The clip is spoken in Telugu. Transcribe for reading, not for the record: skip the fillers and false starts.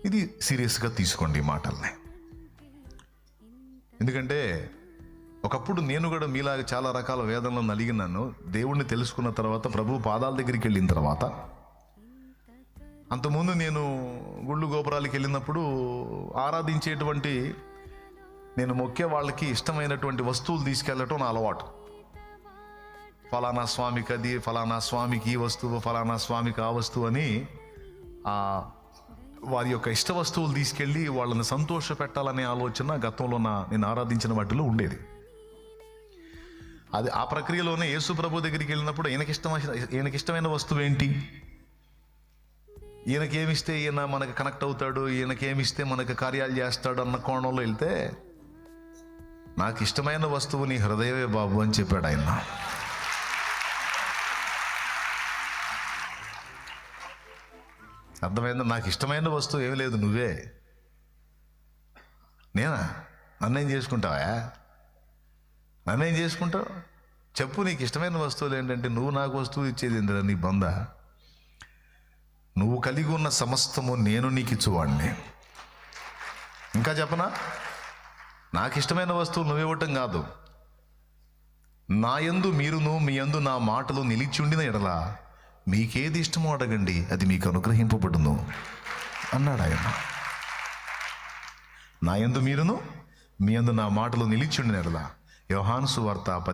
ఇది సీరియస్గా తీసుకోండి ఈ మాటల్ని. ఎందుకంటే ఒకప్పుడు నేను కూడా మీలాగా చాలా రకాల వేదనలు నలిగినాను. దేవుణ్ణి తెలుసుకున్న తర్వాత, ప్రభు పాదాల దగ్గరికి వెళ్ళిన తర్వాత, అంతకుముందు నేను గుళ్ళు గోపురాలకి వెళ్ళినప్పుడు ఆరాధించేటువంటి, నేను మొక్కే వాళ్ళకి ఇష్టమైనటువంటి వస్తువులు తీసుకెళ్ళటం నా అలవాటు. ఫలానా స్వామికి అది, ఫలానా స్వామికి ఈ వస్తువు, ఫలానా స్వామికి ఆ వస్తువు అని వారి యొక్క ఇష్ట వస్తువులు తీసుకెళ్ళి వాళ్ళని సంతోష పెట్టాలనే ఆలోచన గతంలో నేను ఆరాధించిన వాటిలో ఉండేది. అది ఆ ప్రక్రియలోనే యేసు ప్రభు దగ్గరికి వెళ్ళినప్పుడు ఈయనకిష్టమైన వస్తువు ఏంటి, ఈయనకేమిస్తే ఈయన మనకు కనెక్ట్ అవుతాడు, ఈయనకేమిస్తే మనకు కార్యాలు చేస్తాడు అన్న కోణంలో వెళ్తే, నాకు ఇష్టమైన వస్తువు నీ హృదయమే బాబు అని చెప్పాడు ఆయన. అర్థమైందా? నాకు ఇష్టమైన వస్తువు ఏమి లేదు, నువ్వే. నేనా? నన్నేం చేసుకుంటావా? నన్నేం చేసుకుంటావు? చెప్పు, నీకు ఇష్టమైన వస్తువులు ఏంటంటే, నువ్వు నాకు వస్తువు ఇచ్చేది ఏందిరా నీ బంద? నువ్వు కలిగి ఉన్న సమస్తము నేను నీకు ఇచ్చువాడిని. ఇంకా చెప్పనా? నాకు ఇష్టమైన వస్తువు నువ్వు ఇవ్వటం కాదు, నా యందు మీరును మీ యందు నా మాటలు నిలిచి ఉండిన ఎడల మీకేది ఇష్టమో అడగండి, అది మీకు అనుగ్రహింపబడును అన్నాడు ఆయన. నా యందు మీరును మీ యందు నా మాటలు నిలిచి ఉండిన ఎడల. యోహాను సువార్త